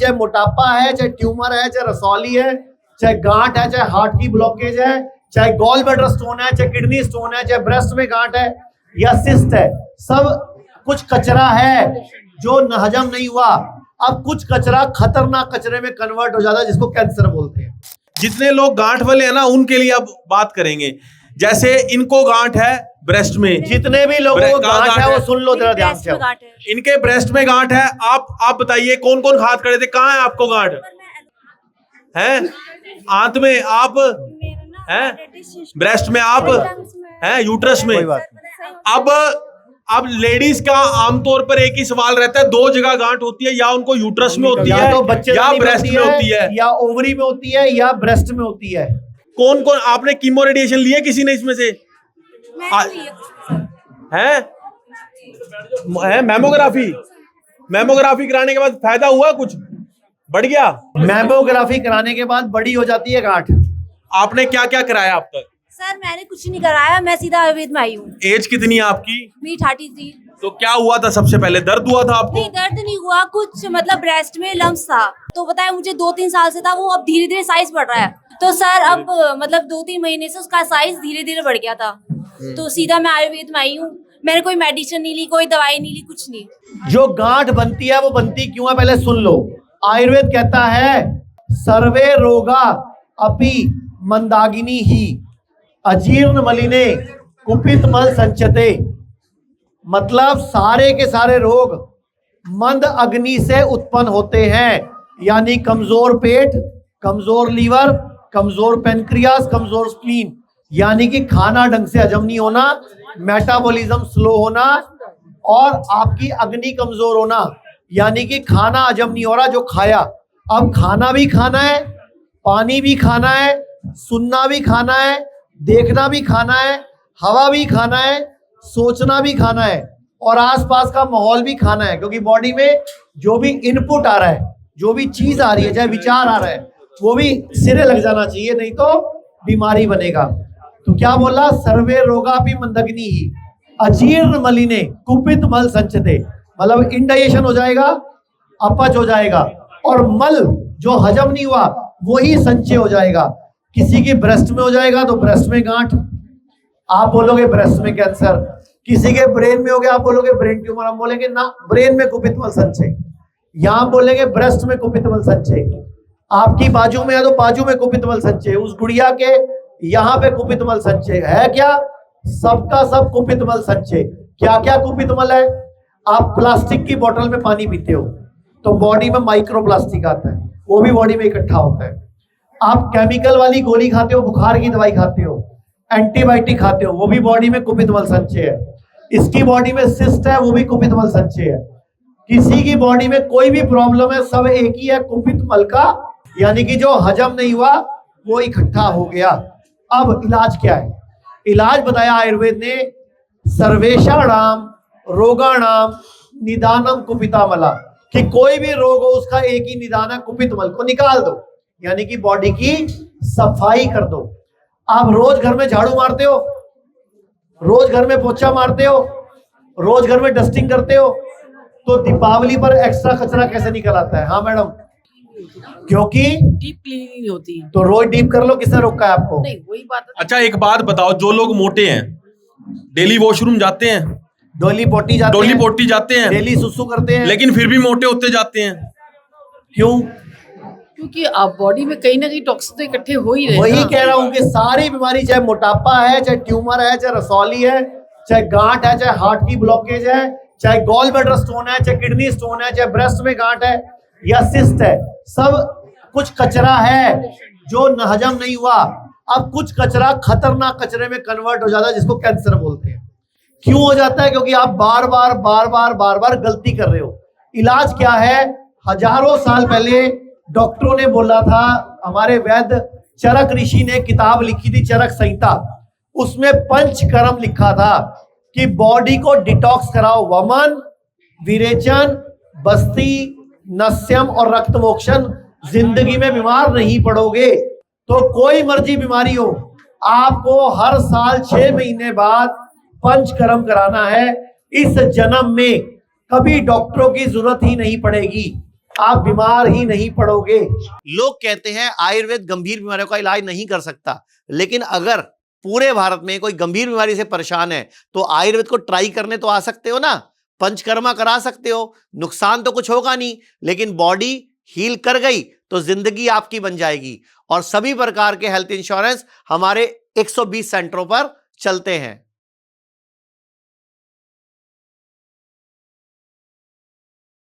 चाहे मोटापा है, चाहे ट्यूमर है, चाहे रसौली है, चाहे गांठ है, चाहे हार्ट की ब्लॉकेज है, चाहे गॉल ब्लैडर स्टोन है, चाहे किडनी स्टोन है, चाहे ब्रेस्ट में गांठ है या सिस्ट है, सब कुछ कचरा है जो न हजम नहीं हुआ। अब कुछ कचरा खतरनाक कचरे में कन्वर्ट हो जाता है जिसको कैंसर बोलते हैं। जितने लोग गांठ वाले हैं ना उनके लिए अब बात करेंगे। जैसे इनको गांठ है ब्रेस्ट में, जितने भी लोगों को गांठ है वो सुन लो जरा ध्यान से। इनके ब्रेस्ट में गांठ है। आप बताइए कौन कौन हाथ खड़े थे, कहाँ है आपको गांठ है? आंत में आप हैं, ब्रेस्ट में आप हैं, यूट्रस में। अब लेडीज का आमतौर पर एक ही सवाल रहता है, दो जगह गांठ होती है, या उनको यूट्रस में होती है तो बच्चे या ब्रेस्ट में होती है, या ओवरी में होती है या ब्रेस्ट में होती है। कौन कौन आपने कीमो रेडिएशन लिया किसी ने इसमें से? है मेमोग्राफी कराने के बाद फायदा हुआ, कुछ बढ़ गया? मेमोग्राफी कराने के बाद बड़ी हो जाती है गांठ। आपने क्या क्या कराया अब तक? सर मैंने कुछ नहीं कराया, मैं सीधा आयुर्वेद में आई हूँ। एज कितनी है आपकी? मेरी 33। तो क्या हुआ था सबसे पहले? दर्द हुआ था आपको? नहीं, दर्द नहीं हुआ, कुछ मतलब ब्रेस्ट में लम्स था। तो बताया मुझे 2-3 साल से था, वो अब धीरे धीरे साइज बढ़ रहा है। तो सर अब मतलब 2-3 महीने से उसका साइज धीरे धीरे बढ़ गया था। तो सीधा मैं आयुर्वेद में आई हूँ। मैंने कोई मेडिसिन नहीं ली, कोई दवाई नहीं ली, कुछ नहीं। जो गांठ बनती है वो बनती क्यों है पहले सुन लो। आयुर्वेद कहता है सर्वे रोगा अपि मंदागिनी ही अजीर्ण मलिने कुपित मल संचते। मतलब सारे के सारे रोग मंद अग्नि से उत्पन्न होते हैं, यानी कमजोर पेट, कमजोर लीवर, कमजोर पेनक्रियास, कमजोर स्प्लीन, यानी कि खाना ढंग से हजम नहीं होना, मेटाबॉलिज्म स्लो होना और आपकी अग्नि कमजोर होना, यानी कि खाना हजम नहीं हो रहा जो खाया। अब खाना भी खाना है, पानी भी खाना है, सुनना भी खाना है, देखना भी खाना है, हवा भी खाना है, सोचना भी खाना है और आसपास का माहौल भी खाना है। क्योंकि बॉडी में जो भी इनपुट आ रहा है, जो भी चीज आ रही है, चाहे विचार आ रहा है, वो भी सिरे लग जाना चाहिए, नहीं तो बीमारी बनेगा। तो क्या बोला? सर्वे रोगापि मंदग्नि ही अजीर्ण मलिने कुपित मल संचते। मतलब इंडाइजेशन हो जाएगा, अपच हो जाएगा और मल जो हजम नहीं हुआ वही संचय हो जाएगा। किसी की ब्रेस्ट में हो जाएगा तो ब्रेस्ट में गांठ, आप बोलोगे ब्रेस्ट में कैंसर। किसी के ब्रेन में हो गया, आप बोलोगे ब्रेन ट्यूमर। हम बोलेंगे ना, ब्रेन में कुपित मल संचय। यहां बोलेंगे ब्रेस्ट में कुपित मल संचय। आपकी बाजू में है तो बाजू में कुपित मल संचय, उस गुड़िया के यहाँ पे कुपित मल संचय है। क्या सबका सब कुपित मल संचय? क्या क्या कुपित मल है? आप प्लास्टिक की बोतल में पानी पीते हो तो बॉडी में माइक्रो प्लास्टिक आता है, वो भी बॉडी में इकट्ठा होता है। आप केमिकल वाली गोली खाते हो, बुखार की दवाई खाते हो, एंटीबायोटिक खाते हो, वो भी बॉडी में कुपित मल संचय है। इसकी बॉडी में सिस्ट है, वो भी कुपित मल संचय है। किसी की बॉडी में कोई भी प्रॉब्लम है, सब एक ही है, कुपित मल का, यानी कि जो हजम नहीं हुआ वो इकट्ठा हो गया। अब इलाज क्या है? इलाज बताया आयुर्वेद ने, सर्वेषाणाम रोगाणाम निदानम कुपितामला, कि कोई भी रोग हो उसका एक ही निदान है, कुपित मल को निकाल दो, यानी कि बॉडी की सफाई कर दो। आप रोज घर में झाड़ू मारते हो, रोज घर में पोछा मारते हो, रोज घर में डस्टिंग करते हो, तो दीपावली पर एक्स्ट्रा कचरा कैसे निकल आता है? हाँ मैडम, क्योंकि डीप क्लीनिंग होती है। तो रोज डीप कर लो, किसने रोका है आपको? नहीं, वही बात है। अच्छा एक बात बताओ, जो लोग मोटे हैं डेली वॉशरूम जाते हैं, डोली पोटी जाते हैं, डेली सुसु करते हैं, लेकिन फिर भी मोटे होते जाते हैं, क्यों? क्योंकि आप बॉडी में कहीं ना कहीं टॉक्सिन तो इकट्ठे हो ही रहे। वही कह रहा हूँ कि सारी बीमारी, चाहे मोटापा है, चाहे ट्यूमर है, चाहे रसौली है, चाहे गांठ है, चाहे हार्ट की ब्लॉकेज है, चाहे गॉल ब्लैडर स्टोन है, चाहे किडनी स्टोन है, चाहे ब्रेस्ट में गांठ है या सिस्ट है, सब कुछ कचरा है जो न हजम नहीं हुआ। अब कुछ कचरा खतरनाक कचरे में कन्वर्ट हो जाता है जिसको कैंसर बोलते हैं। क्यों हो जाता है? क्योंकि आप बार बार गलती कर रहे हो। इलाज क्या है? हजारों साल पहले डॉक्टरों ने बोला था, हमारे वैद्य चरक ऋषि ने किताब लिखी थी, चरक संहिता, उसमें पंचकर्म लिखा था कि बॉडी को डिटॉक्स कराओ। वमन, विरेचन, बस्ती, नस्यम और रक्त मोक्षण। जिंदगी में बीमार नहीं पड़ोगे। तो कोई मर्जी बीमारी हो, आपको हर साल 6 महीने बाद पंचकर्म कराना है। इस जन्म में कभी डॉक्टरों की जरूरत ही नहीं पड़ेगी। आप बीमार ही नहीं पड़ोगे। लोग कहते हैं आयुर्वेद गंभीर बीमारियों का इलाज नहीं कर सकता, लेकिन अगर पूरे भारत में कोई गंभीर बीमारी से परेशान है तो आयुर्वेद को ट्राई करने तो आ सकते हो ना, पंचकर्मा करा सकते हो, नुकसान तो कुछ होगा नहीं, लेकिन बॉडी हील कर गई तो जिंदगी आपकी बन जाएगी। और सभी प्रकार के हेल्थ इंश्योरेंस हमारे 120 सेंटरों पर चलते हैं।